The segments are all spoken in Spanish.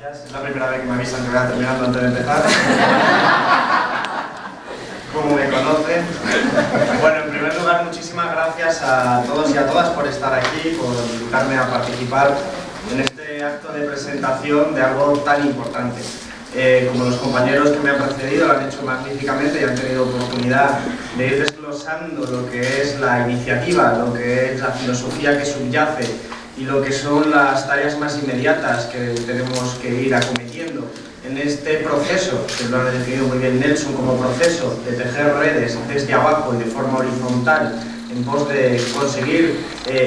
gracias. Es la primera vez que me avisan que voy a terminar antes de empezar. Como me conocen. Bueno, en primer lugar, muchísimas gracias a todos y a todas por estar aquí, por invitarme a participar en este acto de presentación de algo tan importante. Como los compañeros que me han precedido lo han hecho magníficamente y han tenido oportunidad de ir desglosando lo que es la iniciativa, lo que es la filosofía que subyace y lo que son las tareas más inmediatas que tenemos que ir acometiendo en este proceso, que lo ha definido muy bien Nelson como proceso de tejer redes desde abajo y de forma horizontal en pos de conseguir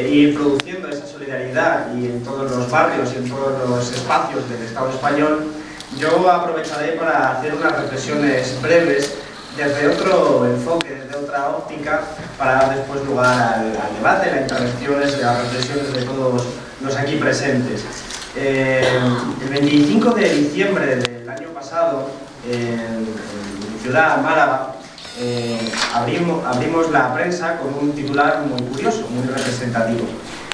ir produciendo esa solidaridad y en todos los barrios y en todos los espacios del Estado español. Yo aprovecharé para hacer unas reflexiones breves desde otro enfoque, desde otra óptica, para dar después lugar al debate, las intervenciones y las reflexiones de todos los aquí presentes. El 25 de diciembre del año pasado, en mi ciudad, Málaga, abrimos la prensa con un titular muy curioso, muy representativo.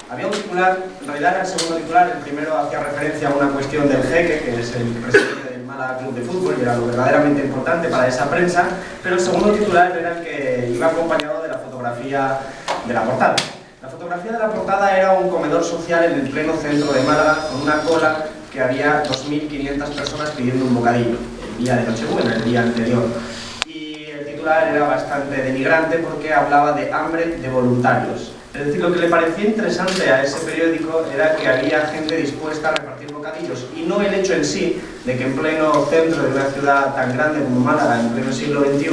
Había un titular, en realidad era el segundo titular, el primero hacía referencia a una cuestión del Jeque, que es el presidente del Málaga Club de Fútbol, y era lo verdaderamente importante para esa prensa, pero el segundo titular era el que iba acompañado de la fotografía de la portada. La fotografía de la portada era un comedor social en el pleno centro de Málaga, con una cola que había 2.500 personas pidiendo un bocadillo, el día de Nochebuena, el día anterior. Y el titular era bastante denigrante porque hablaba de hambre de voluntarios. Es decir, lo que le parecía interesante a ese periódico era que había gente dispuesta a repartir bocadillos y no el hecho en sí de que en pleno centro de una ciudad tan grande como Málaga, en pleno siglo XXI,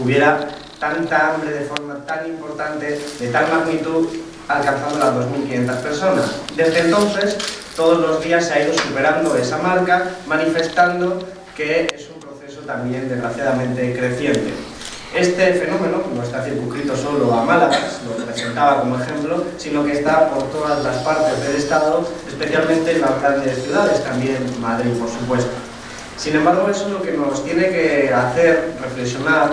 hubiera tanta hambre de forma tan importante, de tal magnitud, alcanzando las 2.500 personas. Desde entonces, todos los días se ha ido superando esa marca, manifestando que es un proceso también, desgraciadamente, creciente. Este fenómeno no está circunscrito solo a Málaga, lo presentaba como ejemplo, sino que está por todas las partes del Estado, especialmente en las grandes ciudades, también Madrid, por supuesto. Sin embargo, eso lo que nos tiene que hacer reflexionar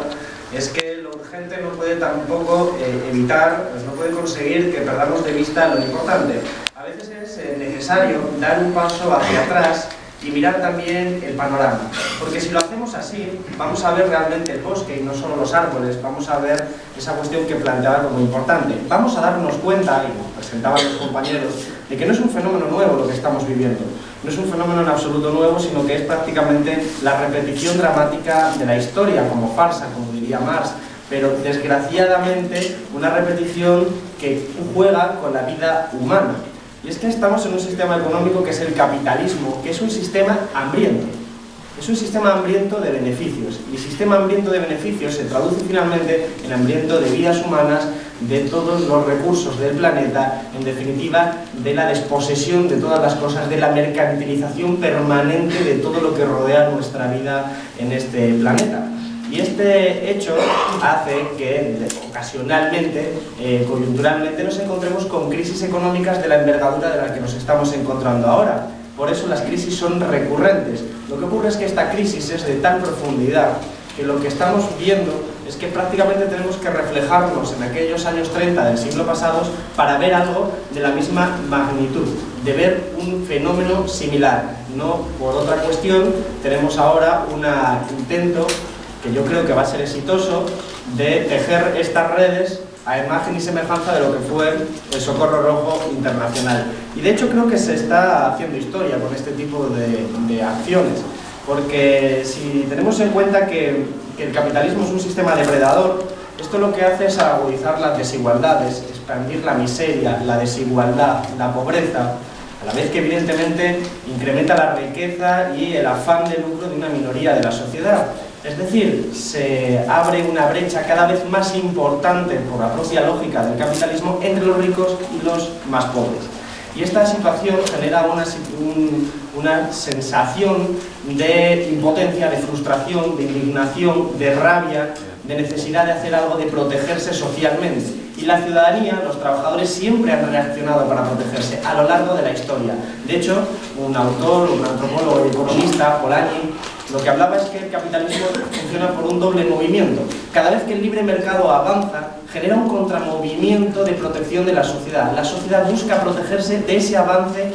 es que lo urgente no puede tampoco evitar, no puede conseguir que perdamos de vista lo importante. A veces es necesario dar un paso hacia atrás y mirar también el panorama, porque si lo hacemos así, vamos a ver realmente el bosque y no solo los árboles, vamos a ver esa cuestión que planteaba como importante. Vamos a darnos cuenta, y nos presentaban los compañeros, de que no es un fenómeno nuevo lo que estamos viviendo, no es un fenómeno en absoluto nuevo, sino que es prácticamente la repetición dramática de la historia, como farsa, como diría Marx, pero desgraciadamente una repetición que juega con la vida humana. Y es que estamos en un sistema económico que es el capitalismo, que es un sistema hambriento. Es un sistema hambriento de beneficios. Y el sistema hambriento de beneficios se traduce finalmente en hambriento de vidas humanas, de todos los recursos del planeta, en definitiva, de la desposesión de todas las cosas, de la mercantilización permanente de todo lo que rodea nuestra vida en este planeta. Y este hecho hace que ocasionalmente, coyunturalmente, nos encontremos con crisis económicas de la envergadura de la que nos estamos encontrando ahora. Por eso las crisis son recurrentes. Lo que ocurre es que esta crisis es de tal profundidad que lo que estamos viendo es que prácticamente tenemos que reflejarnos en aquellos años 30 del siglo pasado para ver algo de la misma magnitud, de ver un fenómeno similar. No por otra cuestión, tenemos ahora un intento que yo creo que va a ser exitoso, de tejer estas redes a imagen y semejanza de lo que fue el Socorro Rojo Internacional. Y de hecho creo que se está haciendo historia con este tipo de acciones, porque si tenemos en cuenta que el capitalismo es un sistema depredador, esto lo que hace es agudizar las desigualdades, expandir la miseria, la desigualdad, la pobreza, a la vez que evidentemente incrementa la riqueza y el afán de lucro de una minoría de la sociedad. Es decir, se abre una brecha cada vez más importante por la propia lógica del capitalismo entre los ricos y los más pobres. Y esta situación genera una sensación de impotencia, de frustración, de indignación, de rabia, de necesidad de hacer algo, de protegerse socialmente. Y la ciudadanía, los trabajadores, siempre han reaccionado para protegerse a lo largo de la historia. De hecho, un autor, un antropólogo y economista, Polanyi, lo que hablaba es que el capitalismo funciona por un doble movimiento. Cada vez que el libre mercado avanza, genera un contramovimiento de protección de la sociedad. La sociedad busca protegerse de ese avance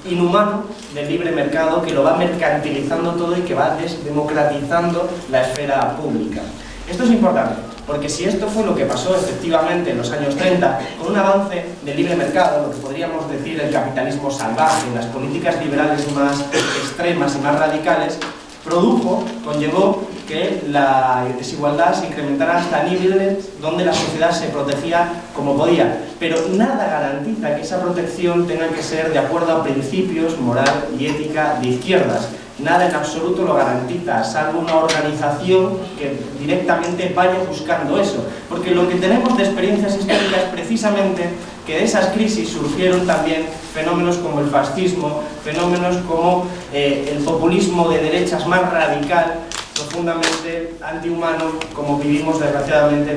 inhumano del libre mercado que lo va mercantilizando todo y que va desdemocratizando la esfera pública. Esto es importante, porque si esto fue lo que pasó efectivamente en los años 30, con un avance del libre mercado, lo que podríamos decir el capitalismo salvaje, las políticas liberales más extremas y más radicales, conllevó que la desigualdad se incrementara hasta niveles donde la sociedad se protegía como podía. Pero nada garantiza que esa protección tenga que ser de acuerdo a principios moral y ética de izquierdas. Nada en absoluto lo garantiza, salvo una organización que directamente vaya buscando eso. Porque lo que tenemos de experiencias históricas es precisamente que de esas crisis surgieron también fenómenos como el fascismo, fenómenos como el populismo de derechas más radical, profundamente antihumano, como vivimos desgraciadamente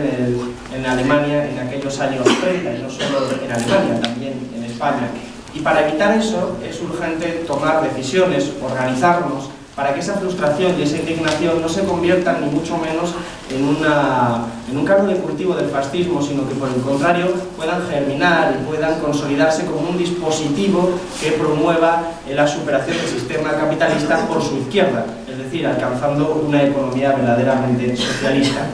en Alemania en aquellos años 30, y no solo en Alemania, también en España. Y para evitar eso es urgente tomar decisiones, organizarnos, para que esa frustración y esa indignación no se conviertan ni mucho menos en un caldo de cultivo del fascismo, sino que por el contrario puedan germinar y puedan consolidarse como un dispositivo que promueva la superación del sistema capitalista por su izquierda, es decir, alcanzando una economía verdaderamente socialista.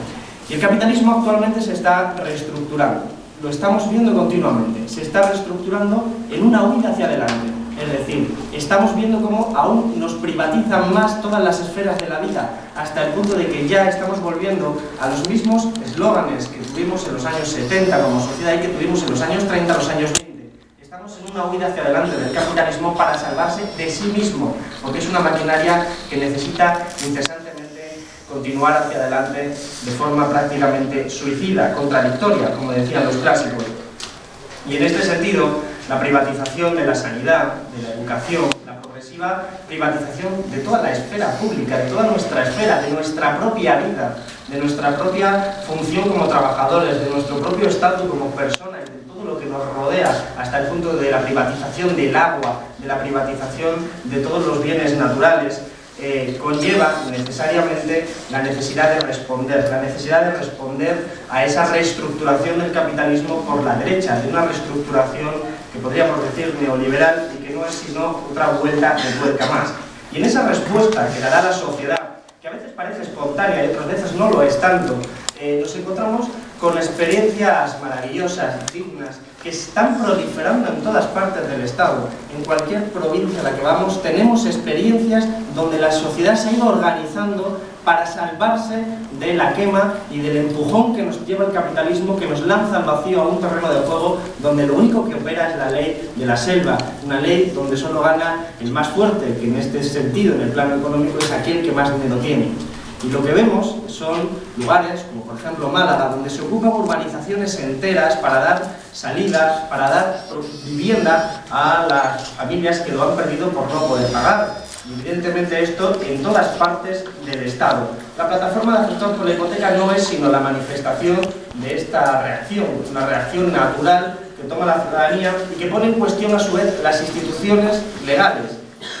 Y el capitalismo actualmente se está reestructurando. Lo estamos viendo continuamente, se está reestructurando en una huida hacia adelante. Es decir, estamos viendo cómo aún nos privatizan más todas las esferas de la vida, hasta el punto de que ya estamos volviendo a los mismos eslóganes que tuvimos en los años 70 como sociedad y que tuvimos en los años 30, los años 20. Estamos en una huida hacia adelante del capitalismo para salvarse de sí mismo, porque es una maquinaria que necesita incesantemente continuar hacia adelante de forma prácticamente suicida, contradictoria, como decían los clásicos. Y en este sentido, la privatización de la sanidad, de la educación, la progresiva privatización de toda la esfera pública, de toda nuestra esfera, de nuestra propia vida, de nuestra propia función como trabajadores, de nuestro propio estatus como personas, de todo lo que nos rodea, hasta el punto de la privatización del agua, de la privatización de todos los bienes naturales, conlleva necesariamente la necesidad de responder a esa reestructuración del capitalismo por la derecha, de una reestructuración que podríamos decir neoliberal y que no es sino otra vuelta de tuerca más. Y en esa respuesta que dará la sociedad, que a veces parece espontánea y otras veces no lo es tanto, nos encontramos con experiencias maravillosas, dignas, que están proliferando en todas partes del Estado. En cualquier provincia a la que vamos tenemos experiencias donde la sociedad se ha ido organizando para salvarse de la quema y del empujón que nos lleva el capitalismo, que nos lanza al vacío a un terreno de juego donde lo único que opera es la ley de la selva, una ley donde solo gana el más fuerte, que en este sentido, en el plano económico, es aquel que más dinero tiene. Y lo que vemos son lugares, como por ejemplo Málaga, donde se ocupan urbanizaciones enteras para dar salidas, para dar vivienda a las familias que lo han perdido por no poder pagar. Y evidentemente esto en todas partes del Estado. La plataforma de afectados por la hipoteca no es sino la manifestación de esta reacción, una reacción natural que toma la ciudadanía y que pone en cuestión a su vez las instituciones legales,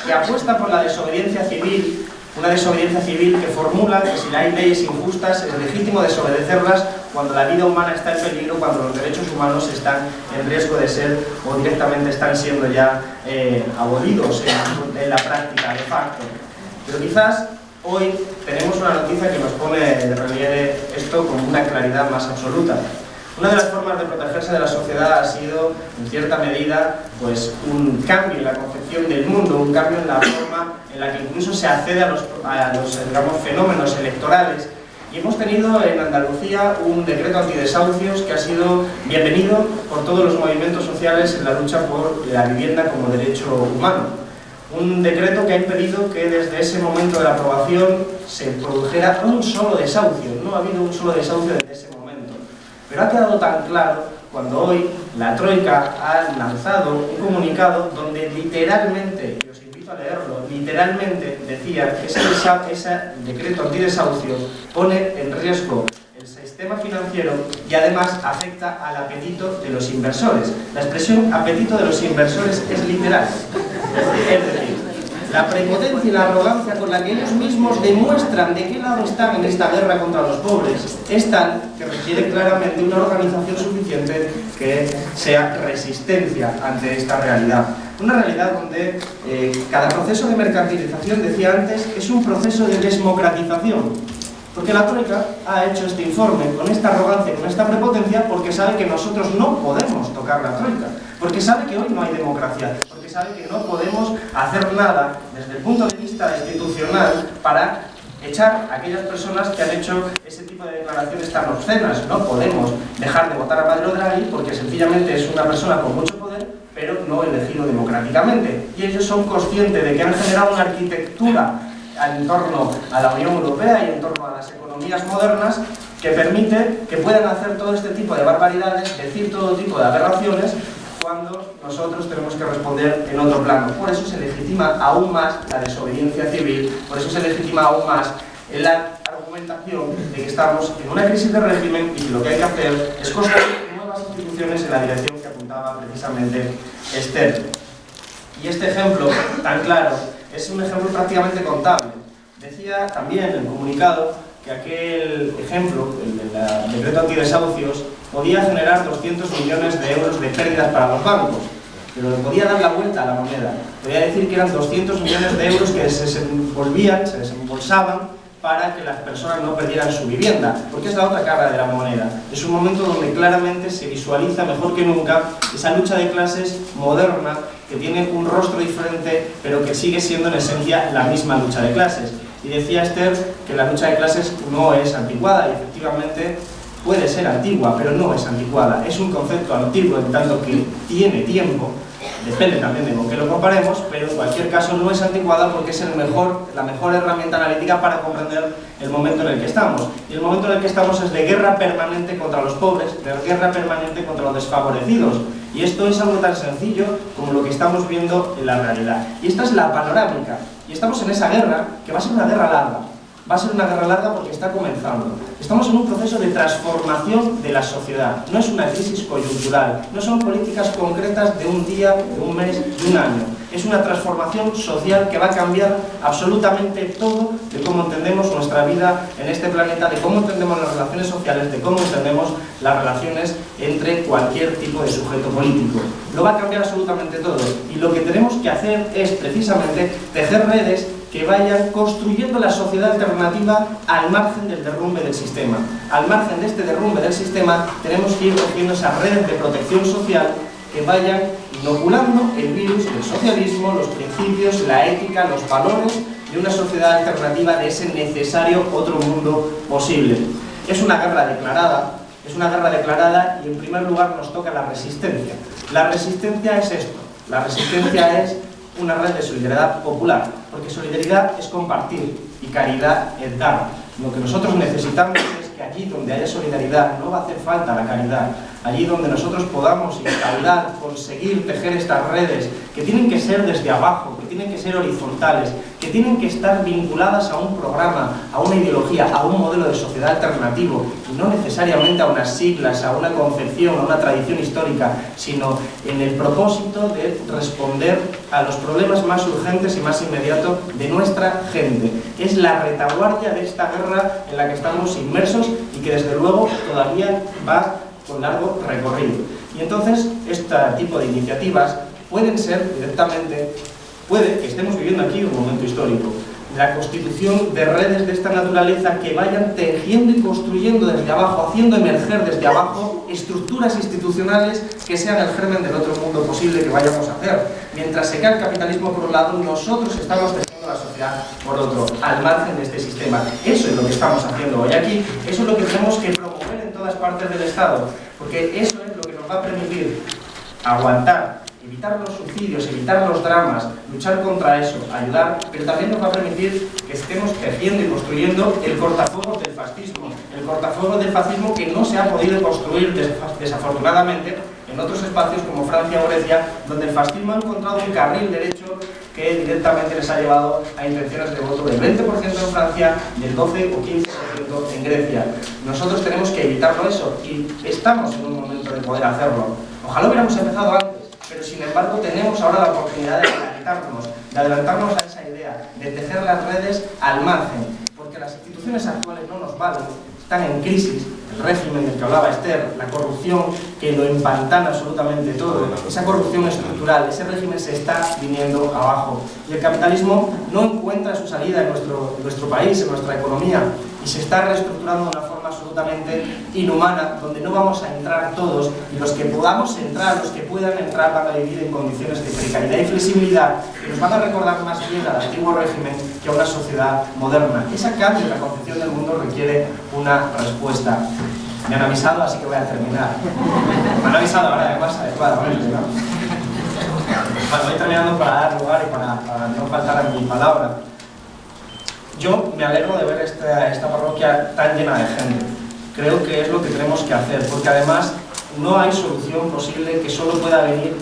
que apuesta por la desobediencia civil. Una desobediencia civil que formula que si hay leyes injustas es legítimo desobedecerlas cuando la vida humana está en peligro, cuando los derechos humanos están en riesgo de ser o directamente están siendo ya abolidos en la práctica de facto. Pero quizás hoy tenemos una noticia que nos pone de relieve esto con una claridad más absoluta. Una de las formas de protegerse de la sociedad ha sido, en cierta medida, pues, un cambio en la concepción del mundo, un cambio en la forma en la que incluso se accede a los digamos, fenómenos electorales. Y hemos tenido en Andalucía un decreto antidesahucios que ha sido bienvenido por todos los movimientos sociales en la lucha por la vivienda como derecho humano. Un decreto que ha impedido que desde ese momento de la aprobación se produjera un solo desahucio. No ha habido un solo desahucio desde ese momento. Pero ha quedado tan claro cuando hoy la Troika ha lanzado un comunicado donde literalmente, y os invito a leerlo, literalmente decía que ese decreto antidesahucio pone en riesgo el sistema financiero y además afecta al apetito de los inversores. La expresión apetito de los inversores es literal. Es decir, la prepotencia y la arrogancia con la que ellos mismos demuestran de qué lado están en esta guerra contra los pobres es tal que requiere claramente una organización suficiente que sea resistencia ante esta realidad. Una realidad donde cada proceso de mercantilización, decía antes, es un proceso de desmocratización. Porque la Troika ha hecho este informe con esta arrogancia, con esta prepotencia, porque sabe que nosotros no podemos tocar la Troika, porque sabe que hoy no hay democracia, porque sabe que no podemos hacer nada desde el punto de vista institucional para echar a aquellas personas que han hecho ese tipo de declaraciones tan obscenas. No podemos dejar de votar a Mario Draghi porque sencillamente es una persona con mucho poder, pero no elegido democráticamente. Y ellos son conscientes de que han generado una arquitectura en torno a la Unión Europea y en torno a las economías modernas que permite que puedan hacer todo este tipo de barbaridades, decir todo tipo de aberraciones, cuando nosotros tenemos que responder en otro plano. Por eso se legitima aún más la desobediencia civil, por eso se legitima aún más la argumentación de que estamos en una crisis de régimen y que lo que hay que hacer es construir nuevas instituciones en la dirección que apuntaba precisamente Esther. Y este ejemplo tan claro es un ejemplo prácticamente contable. Decía también el comunicado que aquel ejemplo, el del decreto antidesahucios, podía generar 200 millones de euros de pérdidas para los bancos, pero le podía dar la vuelta a la moneda. Podía decir que eran 200 millones de euros que se desembolsaban para que las personas no perdieran su vivienda, porque es la otra cara de la moneda. Es un momento donde claramente se visualiza mejor que nunca esa lucha de clases moderna que tiene un rostro diferente, pero que sigue siendo en esencia la misma lucha de clases. Y decía Esther que la lucha de clases no es anticuada, y efectivamente puede ser antigua, pero no es anticuada. Es un concepto antiguo en tanto que tiene tiempo, depende también de con qué lo comparemos, pero en cualquier caso no es anticuada porque es la mejor herramienta analítica para comprender el momento en el que estamos. Y el momento en el que estamos es de guerra permanente contra los pobres, de guerra permanente contra los desfavorecidos. Y esto es algo tan sencillo como lo que estamos viendo en la realidad. Y esta es la panorámica. Y estamos en esa guerra, que va a ser una guerra larga. Va a ser una guerra larga porque está comenzando. Estamos en un proceso de transformación de la sociedad. No es una crisis coyuntural, no son políticas concretas de un día, de un mes, de un año. Es una transformación social que va a cambiar absolutamente todo de cómo entendemos nuestra vida en este planeta, de cómo entendemos las relaciones sociales, de cómo entendemos las relaciones entre cualquier tipo de sujeto político. Lo va a cambiar absolutamente todo. Y lo que tenemos que hacer es precisamente tejer redes que vayan construyendo la sociedad alternativa al margen del derrumbe del sistema. Al margen de este derrumbe del sistema tenemos que ir cogiendo esas redes de protección social que vayan inoculando el virus del socialismo, los principios, la ética, los valores de una sociedad alternativa, de ese necesario otro mundo posible. Es una guerra declarada y en primer lugar nos toca la resistencia. La resistencia es esto, la resistencia es una red de solidaridad popular, porque solidaridad es compartir y caridad es dar. Lo que nosotros necesitamos es que allí donde haya solidaridad no va a hacer falta la caridad. Allí donde nosotros podamos instaurar, conseguir tejer estas redes que tienen que ser desde abajo, que tienen que ser horizontales, que tienen que estar vinculadas a un programa, a una ideología, a un modelo de sociedad alternativo, y no necesariamente a unas siglas, a una concepción, a una tradición histórica, sino en el propósito de responder a los problemas más urgentes y más inmediatos de nuestra gente. Es la retaguardia de esta guerra en la que estamos inmersos y que desde luego todavía va con largo recorrido. Y entonces este tipo de iniciativas pueden ser directamente, puede que estemos viviendo aquí un momento histórico, la constitución de redes de esta naturaleza que vayan tejiendo y construyendo desde abajo, haciendo emerger desde abajo estructuras institucionales que sean el germen del otro mundo posible que vayamos a hacer. Mientras se cae el capitalismo por un lado, nosotros estamos tejiendo la sociedad por otro, al margen de este sistema. Eso es lo que estamos haciendo hoy aquí, eso es lo que tenemos que promover en todas partes del Estado, porque eso es lo que nos va a permitir aguantar, evitar los suicidios, evitar los dramas, luchar contra eso, ayudar, pero también nos va a permitir que estemos tejiendo y construyendo el cortafuegos del fascismo, el cortafuegos del fascismo que no se ha podido construir desafortunadamente en otros espacios como Francia o Grecia, donde el fascismo ha encontrado un carril derecho que directamente les ha llevado a intenciones de voto del 20% en Francia, del 12 o 15% en Grecia. Nosotros tenemos que evitarlo eso y estamos en un momento de poder hacerlo. Ojalá hubiéramos empezado antes, pero sin embargo tenemos ahora la oportunidad de adelantarnos a esa idea, de tejer las redes al margen, porque las instituciones actuales no nos valen, están en crisis, régimen del que hablaba Esther, la corrupción que lo empantana absolutamente todo, esa corrupción estructural, ese régimen se está viniendo abajo. Y el capitalismo no encuentra su salida en nuestro país, en nuestra economía, y se está reestructurando de una forma absolutamente inhumana, donde no vamos a entrar todos, y los que podamos entrar, los que puedan entrar, van a vivir en condiciones de precariedad y flexibilidad que nos van a recordar más bien al antiguo régimen que a una sociedad moderna. Ese cambio en la concepción del mundo requiere una respuesta. Me han avisado, así que voy a terminar. Me han avisado ahora, además, adecuadamente, ¿no? Bueno, voy terminando para dar lugar y para no faltar a mi palabra. Yo me alegro de ver esta parroquia tan llena de gente. Creo que es lo que tenemos que hacer, porque además no hay solución posible que solo pueda venir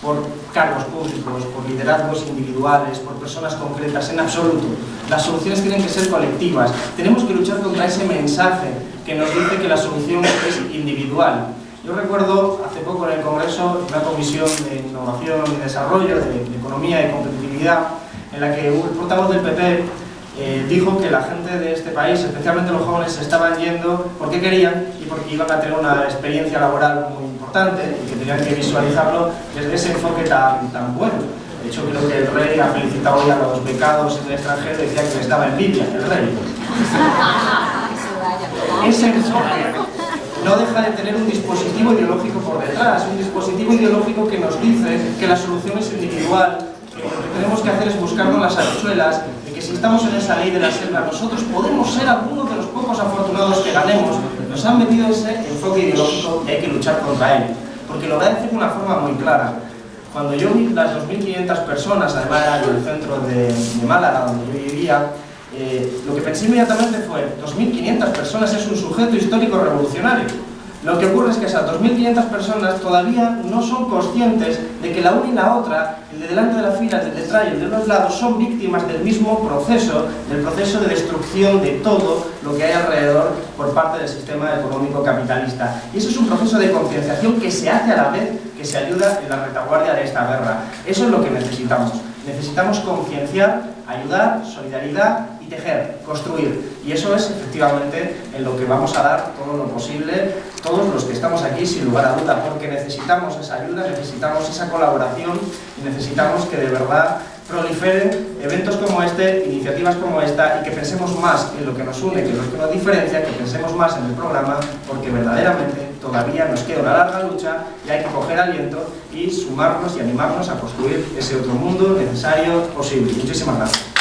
por cargos públicos, por liderazgos individuales, por personas concretas, en absoluto. Las soluciones tienen que ser colectivas. Tenemos que luchar contra ese mensaje que nos dice que la solución es individual. Yo recuerdo hace poco en el Congreso una comisión de innovación y desarrollo, de economía y competitividad, en la que el portavoz del PP dijo que la gente de este país, especialmente los jóvenes, se estaban yendo porque querían y porque iban a tener una experiencia laboral muy importante y que tenían que visualizarlo desde ese enfoque tan bueno. De hecho, creo que el rey ha felicitado hoy a los becados en el extranjero y decía que le estaba en Biblia, el rey. Ese enfoque no deja de tener un dispositivo ideológico por detrás, un dispositivo ideológico que nos dice que la solución es individual, que lo que tenemos que hacer es buscarnos las habichuelas, de que si estamos en esa ley de la selva, nosotros podemos ser algunos de los pocos afortunados que ganemos. Nos han metido ese enfoque ideológico y hay que luchar contra él. Porque lo voy a decir de una forma muy clara. Cuando yo vi las 2.500 personas, además era en el centro de Málaga, donde yo vivía, lo que pensé inmediatamente fue: 2.500 personas es un sujeto histórico revolucionario. Lo que ocurre es que esas 2.500 personas todavía no son conscientes de que la una y la otra, el de delante de la fila, el de detrás y el de los lados, son víctimas del mismo proceso, del proceso de destrucción de todo lo que hay alrededor por parte del sistema económico capitalista. Y eso es un proceso de concienciación que se hace a la vez que se ayuda en la retaguardia de esta guerra. Eso es lo que necesitamos. Necesitamos concienciar, ayudar, solidaridad y tejer, construir. Y eso es efectivamente en lo que vamos a dar todo lo posible, todos los que estamos aquí, sin lugar a duda, porque necesitamos esa ayuda, necesitamos esa colaboración y necesitamos que de verdad proliferen eventos como este, iniciativas como esta, y que pensemos más en lo que nos une que en lo que nos diferencia, que pensemos más en el programa, porque verdaderamente todavía nos queda una larga lucha y hay que coger aliento y sumarnos y animarnos a construir ese otro mundo necesario, posible. Muchísimas gracias.